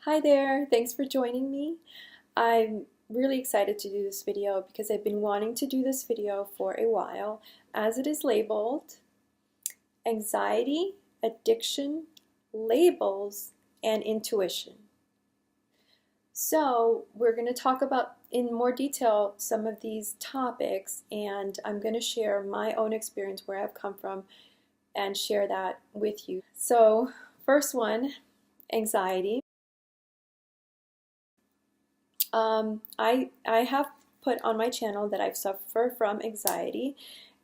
Hi there, thanks for joining me. I'm really excited to do this video because I've been wanting to do this video for a while, as it is labeled Anxiety, Addiction, Labels, and Intuition. So we're going to talk about in more detail some of these topics, and I'm going to share my own experience where I've come from and share that with you. So first one, anxiety. I have put on my channel that I suffer from anxiety,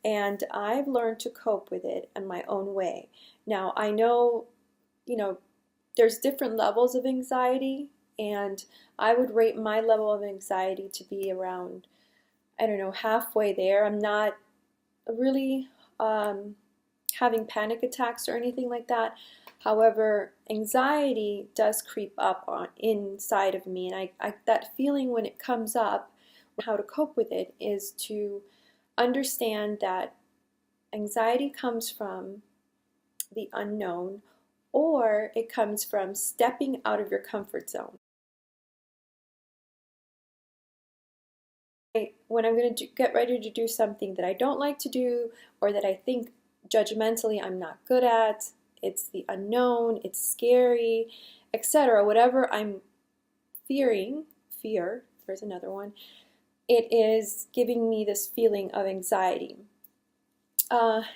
and I've learned to cope with it in my own way. Now, I know, there's different levels of anxiety, and I would rate my level of anxiety to be around, I don't know, halfway there. I'm not really having panic attacks or anything like that. However, anxiety does creep up on inside of me, and that feeling when it comes up, how to cope with it is to understand that anxiety comes from the unknown, or it comes from stepping out of your comfort zone. When I'm going to get ready to do something that I don't like to do, or that I think judgmentally I'm not good at, it's the unknown, it's scary, etc. Whatever I'm fear, there's another one, it is giving me this feeling of anxiety.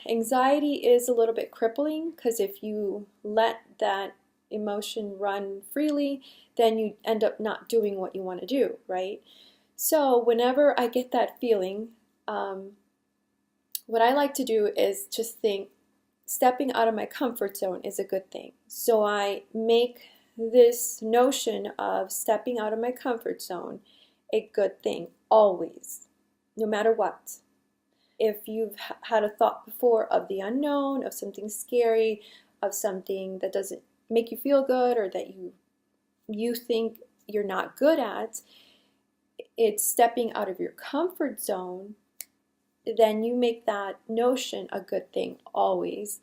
Anxiety is a little bit crippling because if you let that emotion run freely, then you end up not doing what you want to do, right? So whenever I get that feeling, what I like to do is just think stepping out of my comfort zone is a good thing. So I make this notion of stepping out of my comfort zone a good thing, always, no matter what. If you've had a thought before of the unknown, of something scary, of something that doesn't make you feel good, or that you think you're not good at, it's stepping out of your comfort zone, then you make that notion a good thing always.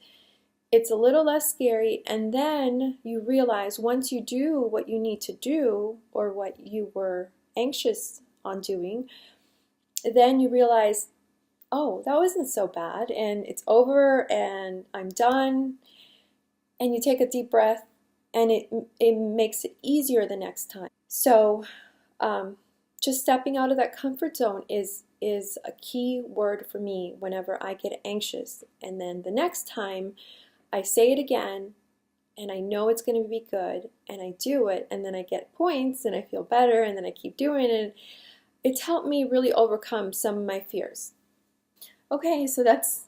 It's a little less scary, and then you realize once you do what you need to do, or what you were anxious on doing, then you realize, oh, that wasn't so bad, and it's over, and I'm done, and you take a deep breath, and it makes it easier the next time. So just stepping out of that comfort zone is a key word for me whenever I get anxious. And then the next time I say it again, and I know it's going to be good, and I do it, and then I get points, and I feel better, and then I keep doing it. It's helped me really overcome some of my fears. Okay, so that's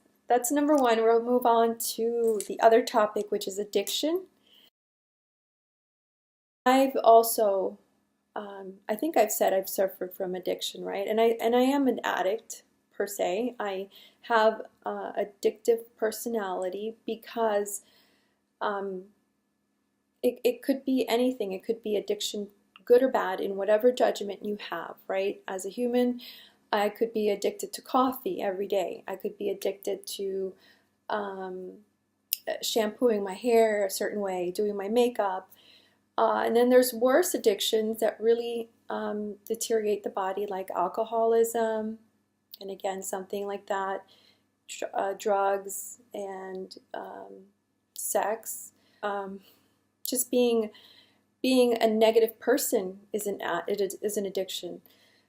number one. We'll move on to the other topic, which is addiction. I've also, I think I've said I've suffered from addiction, right? And I am an addict per se. I have addictive personality because it could be anything. It could be addiction, good or bad, in whatever judgment you have, right? As a human, I could be addicted to coffee every day. I could be addicted to shampooing my hair a certain way, doing my makeup. And then there's worse addictions that really deteriorate the body, like alcoholism, and again, something like that, drugs, and sex. Just being a negative person is an addiction.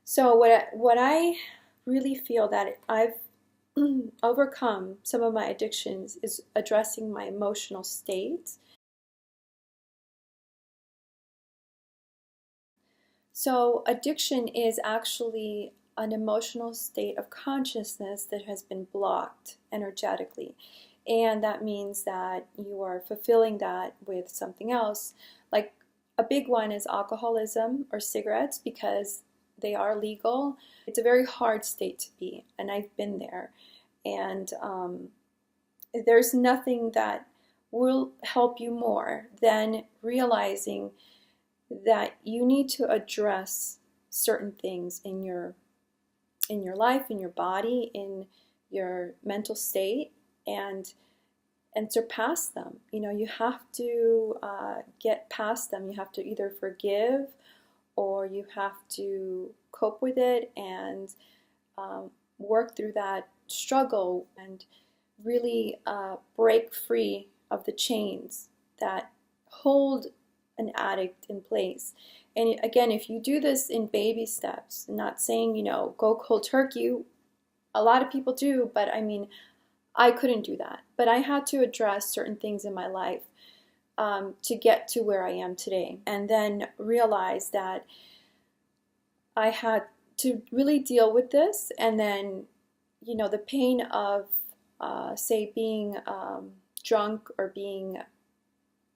So what I really feel that I've overcome some of my addictions is addressing my emotional state. So addiction is actually an emotional state of consciousness that has been blocked energetically. And that means that you are fulfilling that with something else. Like a big one is alcoholism or cigarettes, because they are legal. It's a very hard state to be, and I've been there. And there's nothing that will help you more than realizing that you need to address certain things in your life, in your body, in your mental state, and and surpass them. You know, you have to get past them. You have to either forgive or you have to cope with it and work through that struggle and really break free of the chains that hold an addict in place. And again, if you do this in baby steps, not saying, you know, go cold turkey, a lot of people do, but I mean, I couldn't do that. But I had to address certain things in my life to get to where I am today. And then realize that I had to really deal with this. And then, you know, the pain of, say, being drunk or being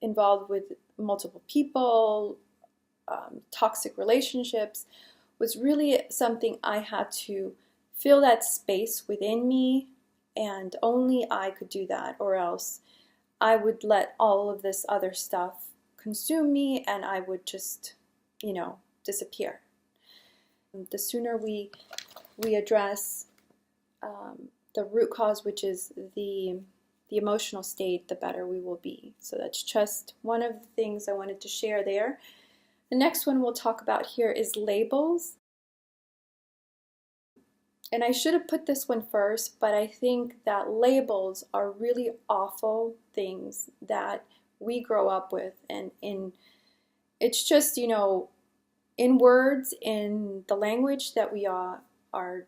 involved with multiple people, toxic relationships, was really something I had to fill that space within me, and only I could do that, or else I would let all of this other stuff consume me and I would just, you know, disappear. The sooner we address the root cause, which is the emotional state, the better we will be. So that's just one of the things I wanted to share there. The next one we'll talk about here is labels. And I should have put this one first, but I think that labels are really awful things that we grow up with. And it's just, you know, in words, in the language that we are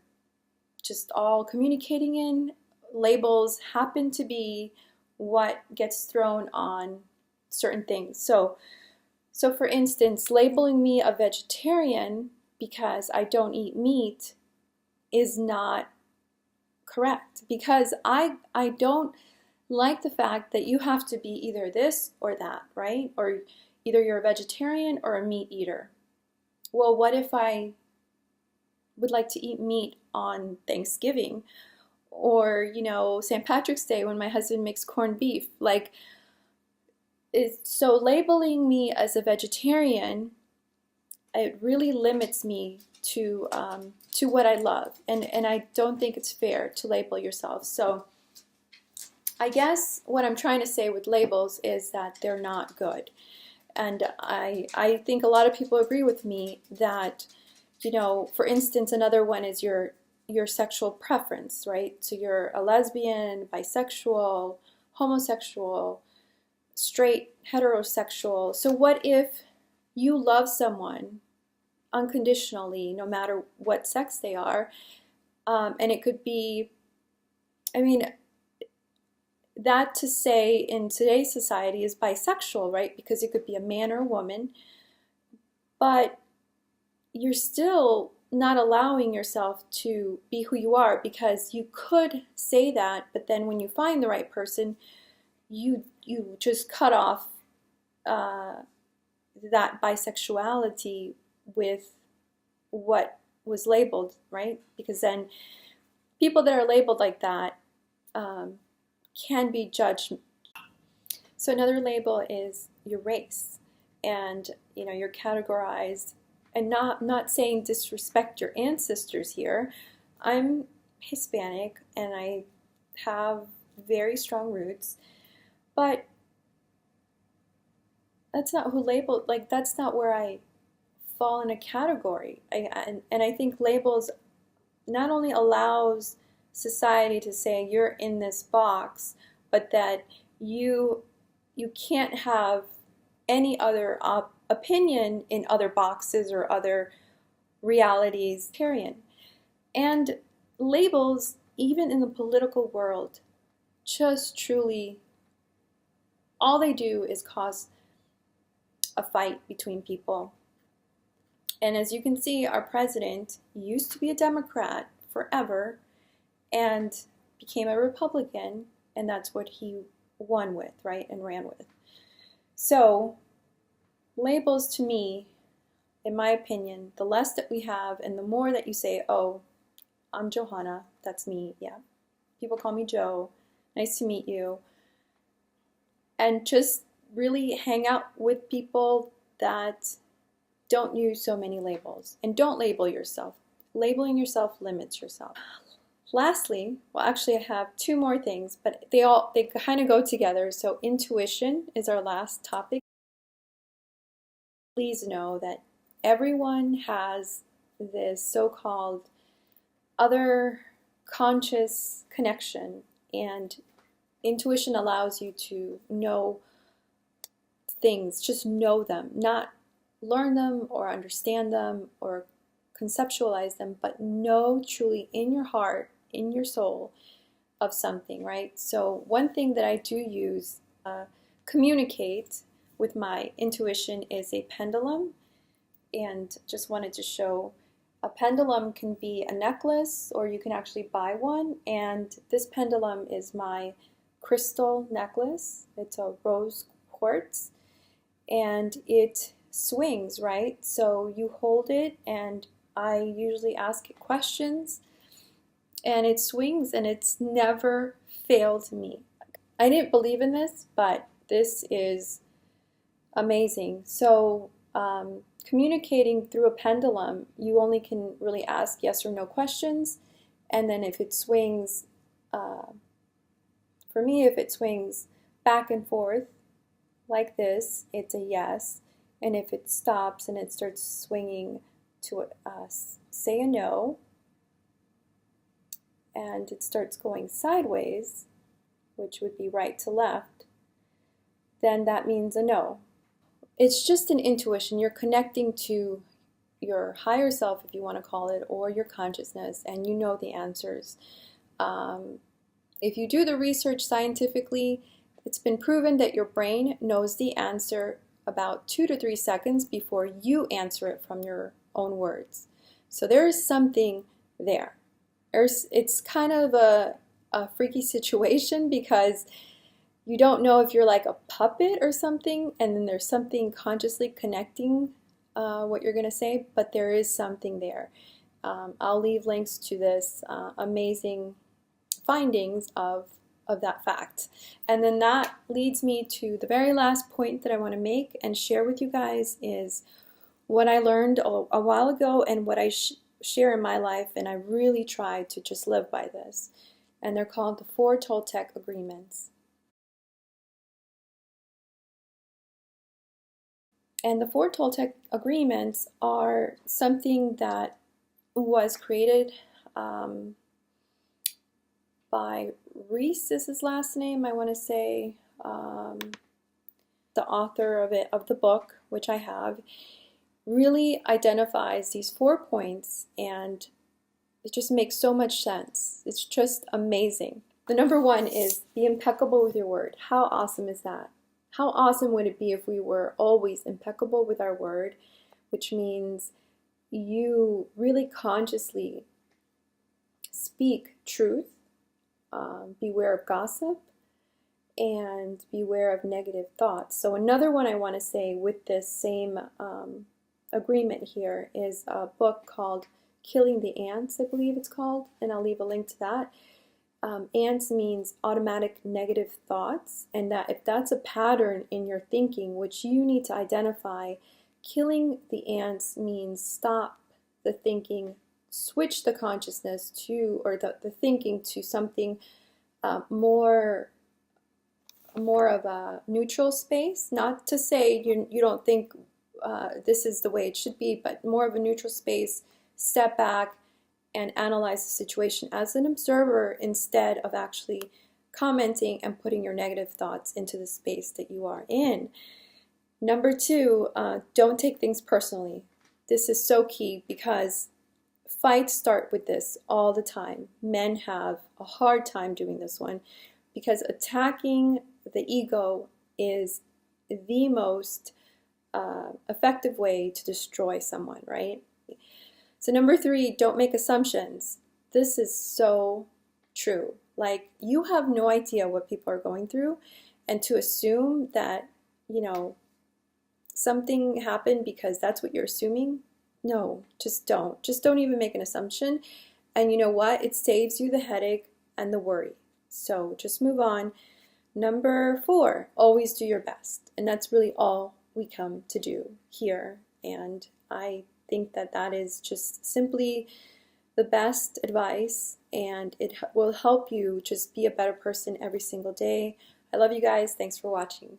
just all communicating in, labels happen to be what gets thrown on certain things. So for instance, labeling me a vegetarian because I don't eat meat is not correct, because I don't like the fact that you have to be either this or that, right? Or either you're a vegetarian or a meat eater. Well, what if I would like to eat meat on Thanksgiving, or, you know, St. Patrick's Day when my husband makes corned beef? Like, so labeling me as a vegetarian, it really limits me to what I love, and I don't think it's fair to label yourself. So I guess what I'm trying to say with labels is that they're not good. And I think a lot of people agree with me that, you know, for instance, another one is your sexual preference, right? So you're a lesbian, bisexual, homosexual, straight, heterosexual. So what if you love someone unconditionally, no matter what sex they are, and it could be, I mean, that to say in today's society is bisexual, right? Because it could be a man or a woman, but you're still not allowing yourself to be who you are, because you could say that, but then when you find the right person, you just cut off that bisexuality with what was labeled, right? Because then people that are labeled like that can be judged. So another label is your race, and you know, you're categorized, and not saying disrespect your ancestors here. I'm Hispanic and I have very strong roots, but that's not who labeled, like, that's not where I fall in a category. And I think labels not only allows society to say you're in this box, but that you can't have any other opinion in other boxes or other realities. And labels, even in the political world, just truly, all they do is cause a fight between people. And as you can see, our president used to be a Democrat forever and became a Republican, and that's what he won with, right, and ran with. So labels, to me, in my opinion, the less that we have and the more that you say, oh, I'm Johanna, that's me, yeah. People call me Joe, nice to meet you. And just really hang out with people that don't use so many labels. And don't label yourself. Labeling yourself limits yourself. lastly, well, actually, I have two more things, but they kind of go together. So intuition is our last topic. Please know that everyone has this so-called other conscious connection, and intuition allows you to know things, just know them, not learn them or understand them or conceptualize them, but know truly in your heart, in your soul, of something, right? So one thing that I do use communicate with my intuition is a pendulum, and just wanted to show a pendulum can be a necklace or you can actually buy one, and this pendulum is my crystal necklace. It's a rose quartz and it swings, right? So you hold it and I usually ask it questions and it swings and it's never failed me. I didn't believe in this, but this is amazing. So communicating through a pendulum, you only can really ask yes or no questions, and then if it swings, for me, if it swings back and forth like this, it's a yes, and if it stops and it starts swinging to say a no, and it starts going sideways, which would be right to left, then that means a no. It's just an intuition. You're connecting to your higher self, if you want to call it, or your consciousness, and you know the answers. If you do the research scientifically, it's been proven that your brain knows the answer about 2 to 3 seconds before you answer it from your own words. So there is something there. It's kind of a freaky situation because you don't know if you're like a puppet or something, and then there's something consciously connecting what you're going to say, but there is something there. I'll leave links to this amazing findings of that fact. And then that leads me to the very last point that I want to make and share with you guys is what I learned a while ago and what I share in my life, and I really try to just live by this. And they're called the 4 Toltec agreements. And the 4 Toltec agreements are something that was created by Ruiz is his last name, I want to say, the author of the book, which I have, really identifies these 4 points, and it just makes so much sense. It's just amazing. The number 1 is be impeccable with your word. How awesome is that? How awesome would it be if we were always impeccable with our word, which means you really consciously speak truth, beware of gossip, and beware of negative thoughts. So another one I want to say with this same agreement here is a book called Killing the Ants, I believe it's called, and I'll leave a link to that. Ants means automatic negative thoughts, and that if that's a pattern in your thinking, which you need to identify, killing the ants means stop the thinking, switch the consciousness to, or the thinking to something more of a neutral space. Not to say you don't think this is the way it should be, but more of a neutral space. Step back and analyze the situation as an observer instead of actually commenting and putting your negative thoughts into the space that you are in. Number 2, don't take things personally. This is so key because fights start with this all the time. Men have a hard time doing this one because attacking the ego is the most effective way to destroy someone, right? So number 3, don't make assumptions. This is so true. Like, you have no idea what people are going through, and to assume that, something happened because that's what you're assuming, no, just don't. Just don't even make an assumption. And you know what? It saves you the headache and the worry. So just move on. Number 4, always do your best. And that's really all we come to do here. And I think that is just simply the best advice, and it will help you just be a better person every single day. I love you guys. Thanks for watching.